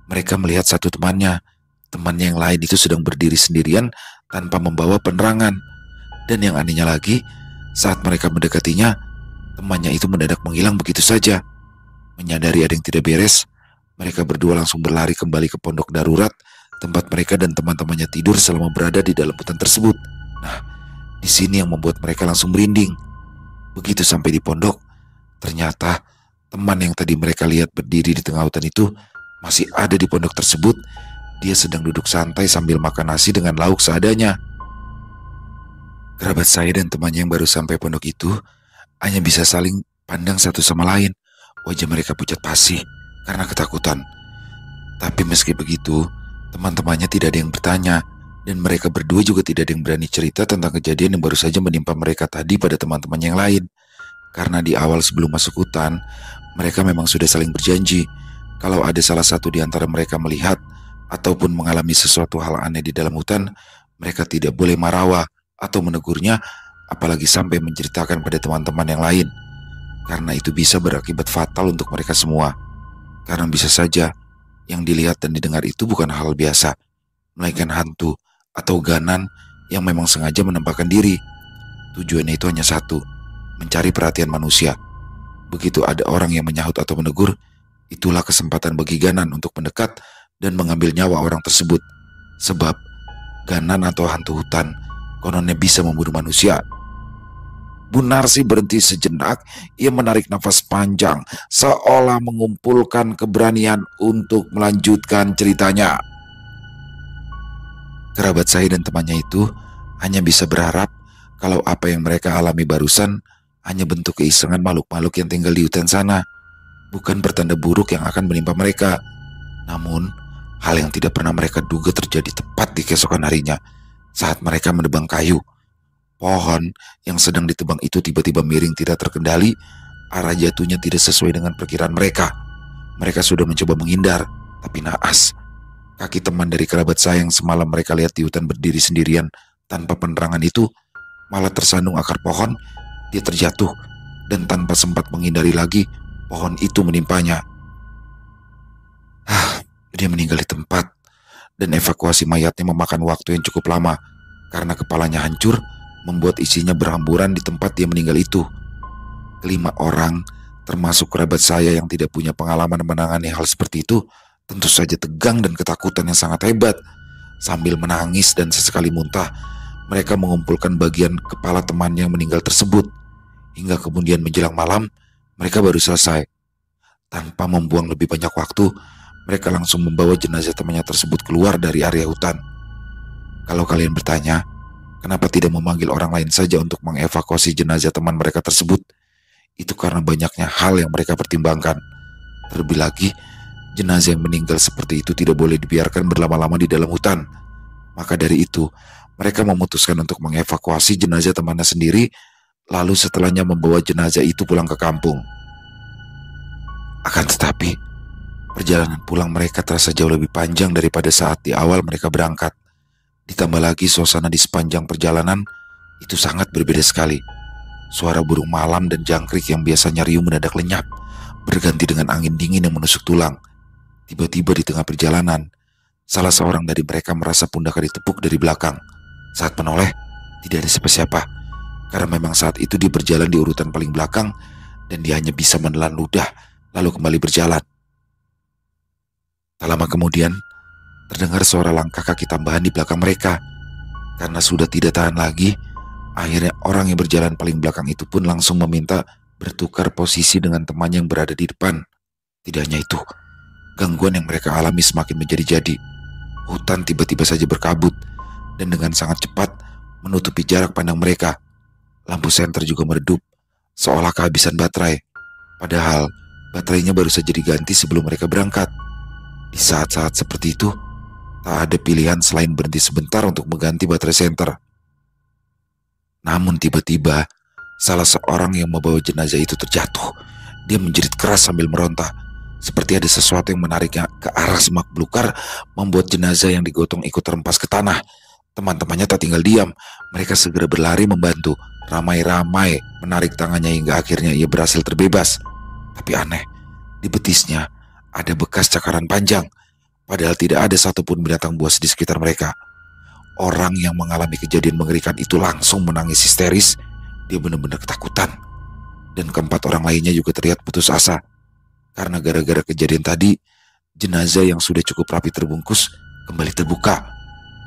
mereka melihat satu temannya yang lain itu sedang berdiri sendirian tanpa membawa penerangan. Dan yang anehnya lagi, saat mereka mendekatinya, temannya itu mendadak menghilang begitu saja. Menyadari ada yang tidak beres, mereka berdua langsung berlari kembali ke pondok darurat tempat mereka dan teman-temannya tidur selama berada di dalam hutan tersebut. Nah, di sini yang membuat mereka langsung merinding. Begitu sampai di pondok, ternyata teman yang tadi mereka lihat berdiri di tengah hutan itu masih ada di pondok tersebut. Dia sedang duduk santai sambil makan nasi dengan lauk seadanya. Kerabat saya dan temannya yang baru sampai pondok itu hanya bisa saling pandang satu sama lain. Wajah mereka pucat pasi karena ketakutan. Tapi meski begitu, teman-temannya tidak ada yang bertanya, dan mereka berdua juga tidak ada yang berani cerita tentang kejadian yang baru saja menimpa mereka tadi pada teman-teman yang lain. Karena di awal sebelum masuk hutan, mereka memang sudah saling berjanji kalau ada salah satu di antara mereka melihat ataupun mengalami sesuatu hal aneh di dalam hutan, mereka tidak boleh marahwa atau menegurnya, apalagi sampai menceritakan pada teman-teman yang lain. karena itu bisa berakibat fatal untuk mereka semua. Karena bisa saja yang dilihat dan didengar itu bukan hal biasa, melainkan hantu atau ganan yang memang sengaja menampakkan diri. Tujuannya itu hanya satu, mencari perhatian manusia. Begitu ada orang yang menyahut atau menegur, itulah kesempatan bagi ganan untuk mendekat dan mengambil nyawa orang tersebut. Sebab ganan atau hantu hutan kononnya bisa membunuh manusia. Bu Narsi berhenti sejenak. Ia menarik nafas panjang, seolah mengumpulkan keberanian untuk melanjutkan ceritanya. Kerabat saya dan temannya itu hanya bisa berharap kalau apa yang mereka alami barusan hanya bentuk keisengan makhluk-makhluk yang tinggal di hutan sana, bukan pertanda buruk yang akan menimpa mereka. Namun, hal yang tidak pernah mereka duga terjadi tepat di keesokan harinya saat mereka menebang kayu. Pohon yang sedang ditebang itu tiba-tiba miring tidak terkendali. Arah jatuhnya tidak sesuai dengan perkiraan mereka. Mereka sudah mencoba menghindar, tapi naas. Kaki teman dari kerabat saya yang semalam mereka lihat di hutan berdiri sendirian tanpa penerangan itu malah tersandung akar pohon. Dia terjatuh dan tanpa sempat menghindari lagi, pohon itu menimpanya. Dia meninggal di tempat, dan evakuasi mayatnya memakan waktu yang cukup lama karena kepalanya hancur, membuat isinya berhamburan di tempat dia meninggal itu. Kelima orang, termasuk kerabat saya yang tidak punya pengalaman menangani hal seperti itu, tentu saja tegang dan ketakutan yang sangat hebat. Sambil menangis dan sesekali muntah, mereka mengumpulkan bagian kepala teman yang meninggal tersebut. Hingga kemudian menjelang malam, mereka baru selesai. Tanpa membuang lebih banyak waktu, mereka langsung membawa jenazah temannya tersebut keluar dari area hutan. Kalau kalian bertanya, kenapa tidak memanggil orang lain saja untuk mengevakuasi jenazah teman mereka tersebut? Itu karena banyaknya hal yang mereka pertimbangkan. Terlebih lagi, jenazah yang meninggal seperti itu tidak boleh dibiarkan berlama-lama di dalam hutan. Maka dari itu, mereka memutuskan untuk mengevakuasi jenazah temannya sendiri, lalu setelahnya membawa jenazah itu pulang ke kampung. Akan tetapi, perjalanan pulang mereka terasa jauh lebih panjang daripada saat di awal mereka berangkat. Ditambah lagi suasana di sepanjang perjalanan itu sangat berbeda sekali. Suara burung malam dan jangkrik yang biasanya riuh mendadak lenyap, berganti dengan angin dingin yang menusuk tulang. Tiba-tiba di tengah perjalanan, salah seorang dari mereka merasa pundaknya ditepuk dari belakang. Saat menoleh, tidak ada siapa-siapa, karena memang saat itu dia berjalan di urutan paling belakang dan dia hanya bisa menelan ludah lalu kembali berjalan. Tak lama kemudian, terdengar suara langkah kaki tambahan di belakang mereka. Karena sudah tidak tahan lagi, akhirnya orang yang berjalan paling belakang itu pun langsung meminta bertukar posisi dengan temannya yang berada di depan. Tidak hanya itu, gangguan yang mereka alami semakin menjadi-jadi. Hutan tiba-tiba saja berkabut dan dengan sangat cepat menutupi jarak pandang mereka. Lampu senter juga meredup, seolah kehabisan baterai. Padahal baterainya baru saja diganti sebelum mereka berangkat. Di saat-saat seperti itu, tak ada pilihan selain berhenti sebentar untuk mengganti baterai senter. Namun tiba-tiba, salah seorang yang membawa jenazah itu terjatuh. Dia menjerit keras sambil meronta, seperti ada sesuatu yang menariknya ke arah semak belukar, membuat jenazah yang digotong ikut terempas ke tanah. Teman-temannya tak tinggal diam, mereka segera berlari membantu, ramai-ramai menarik tangannya hingga akhirnya ia berhasil terbebas. Tapi aneh, di betisnya ada bekas cakaran panjang, padahal tidak ada satupun binatang buas di sekitar mereka. Orang yang mengalami kejadian mengerikan itu langsung menangis histeris. Dia benar-benar ketakutan. Dan keempat orang lainnya juga terlihat putus asa. Karena gara-gara kejadian tadi, jenazah yang sudah cukup rapi terbungkus kembali terbuka.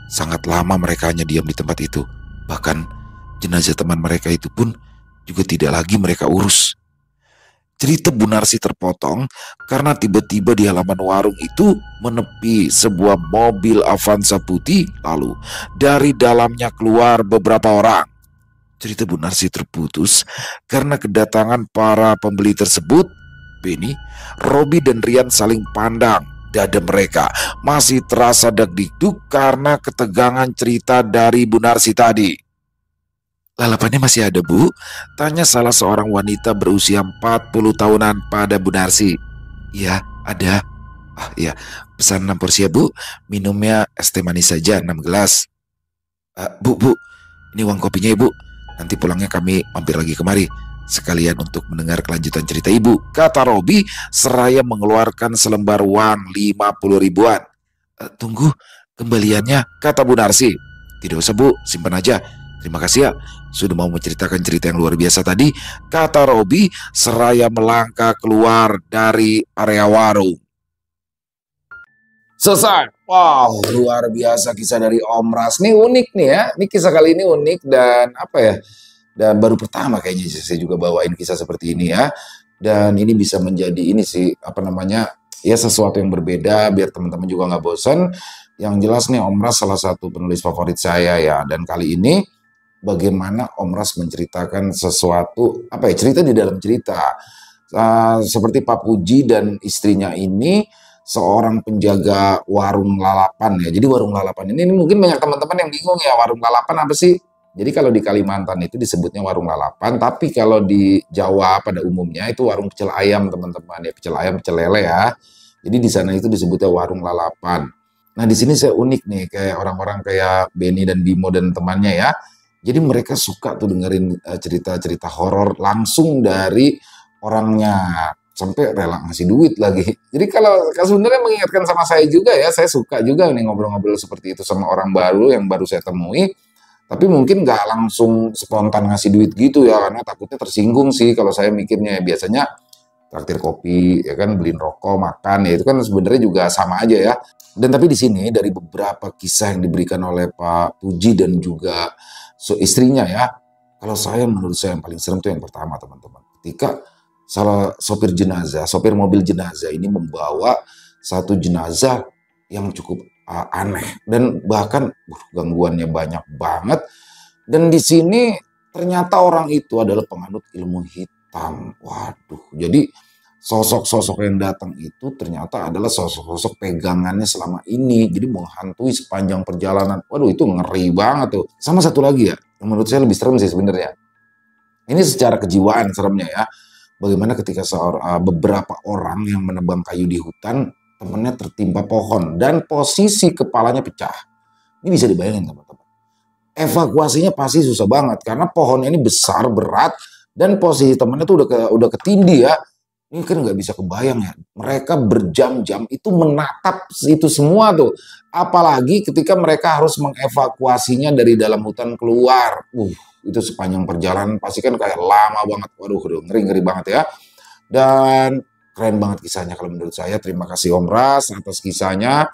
Sangat lama mereka hanya diam di tempat itu. Bahkan jenazah teman mereka itu pun juga tidak lagi mereka urus. Cerita Bu Narsi terpotong karena tiba-tiba di halaman warung itu menepi sebuah mobil Avanza putih, lalu dari dalamnya keluar beberapa orang. Cerita Bu Narsi terputus karena kedatangan para pembeli tersebut. Benny, Robi dan Rian saling pandang. Dada mereka masih terasa deg-degdug karena ketegangan cerita dari Bu Narsi tadi. "Lalapannya masih ada, Bu?" tanya salah seorang wanita berusia 40 tahunan pada Bu Narsi. "Iya, ada." "Iya, pesan 6 porsi ya, Bu. Minumnya es teh manis saja 6 gelas." Bu, ini uang kopinya ya, Bu. Nanti pulangnya kami mampir lagi kemari. sekalian untuk mendengar kelanjutan cerita ibu, kata Robi seraya mengeluarkan selembar uang 50 ribuan. Tunggu, kembaliannya, kata Bu Narsi. Tidak usah Bu, simpan aja. Terima kasih ya, sudah mau menceritakan cerita yang luar biasa tadi, kata Robi seraya melangkah keluar dari area warung. Selesai. Wow, luar biasa kisah dari Om Ras. Ini unik nih ya. Ini kisah kali ini unik dan apa ya? Dan baru pertama kayaknya saya juga bawain kisah seperti ini ya. Dan ini bisa menjadi ini sih, apa namanya, ya sesuatu yang berbeda biar teman-teman juga nggak bosan. Yang jelas nih Om Ras salah satu penulis favorit saya ya. Dan kali ini bagaimana Om Ras menceritakan sesuatu, apa ya, cerita di dalam cerita. Seperti Pak Puji dan istrinya ini seorang penjaga warung lalapan ya. Jadi warung lalapan ini mungkin banyak teman-teman yang bingung ya, warung lalapan apa sih? Jadi kalau di Kalimantan itu disebutnya warung lalapan, tapi kalau di Jawa pada umumnya itu warung pecel ayam teman-teman ya, pecel ayam, pecel lele ya. Jadi di sana itu disebutnya warung lalapan. Nah di sini saya unik nih kayak orang-orang kayak Benny dan Bimo dan temannya ya. Jadi mereka suka tuh dengerin cerita-cerita horor langsung dari orangnya, sampai rela ngasih duit lagi. Jadi kalau sebenarnya mengingatkan sama saya juga ya, saya suka juga nih ngobrol-ngobrol seperti itu sama orang baru yang baru saya temui. Tapi mungkin nggak langsung spontan ngasih duit gitu ya, karena takutnya tersinggung sih kalau saya mikirnya. Biasanya traktir kopi, ya kan, beliin rokok, makan, ya itu kan sebenarnya juga sama aja ya. Dan tapi di sini dari beberapa kisah yang diberikan oleh Pak Puji dan juga istrinya ya, kalau saya menurut saya yang paling serem itu yang pertama teman-teman. Ketika salah sopir jenazah, sopir mobil jenazah ini membawa satu jenazah yang cukup aneh dan bahkan gangguannya banyak banget. Dan di sini ternyata orang itu adalah penganut ilmu hitam. Waduh, jadi sosok-sosok yang datang itu ternyata adalah sosok-sosok pegangannya selama ini. Jadi menghantui sepanjang perjalanan. Waduh, itu ngeri banget tuh. Sama satu lagi ya, menurut saya lebih serem sih sebenarnya. Ini secara kejiwaan seremnya ya. Bagaimana ketika beberapa orang yang menebang kayu di hutan, temannya tertimpa pohon dan posisi kepalanya pecah. Ini bisa dibayangin teman-teman. Evakuasinya pasti susah banget karena pohonnya ini besar, berat, dan posisi temannya tuh udah ketindih ya. Ini kan nggak bisa kebayang ya. Mereka berjam-jam itu menatap itu semua tuh. Apalagi ketika mereka harus mengevakuasinya dari dalam hutan keluar. Itu sepanjang perjalanan pasti kan kayak lama banget. Waduh, ngeri-ngeri banget ya. Dan keren banget kisahnya kalau menurut saya. Terima kasih Om Ras atas kisahnya.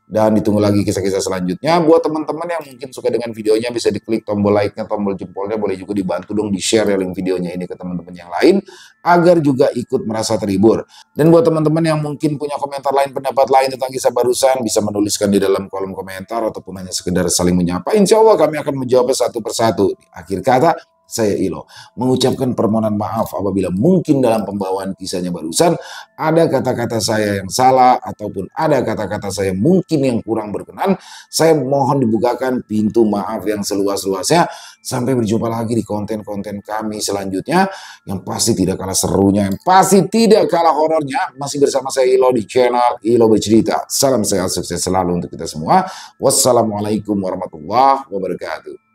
Dan ditunggu lagi kisah-kisah selanjutnya. Buat teman-teman yang mungkin suka dengan videonya, bisa diklik tombol like-nya, tombol jempolnya. Boleh juga dibantu dong di-share link videonya ini ke teman-teman yang lain, agar juga ikut merasa terhibur. Dan buat teman-teman yang mungkin punya komentar lain, pendapat lain tentang kisah barusan, bisa menuliskan di dalam kolom komentar, ataupun hanya sekedar saling menyapa. Insya Allah kami akan menjawab satu persatu. Di akhir kata, saya Ilo mengucapkan permohonan maaf apabila mungkin dalam pembawaan kisahnya barusan ada kata-kata saya yang salah ataupun ada kata-kata saya mungkin yang kurang berkenan. Saya mohon dibukakan pintu maaf yang seluas-luasnya. Sampai berjumpa lagi di konten-konten kami selanjutnya yang pasti tidak kalah serunya, yang pasti tidak kalah horornya. Masih bersama saya Ilo di channel Ilo Bercerita. Salam sehat, sukses selalu untuk kita semua. Wassalamualaikum warahmatullahi wabarakatuh.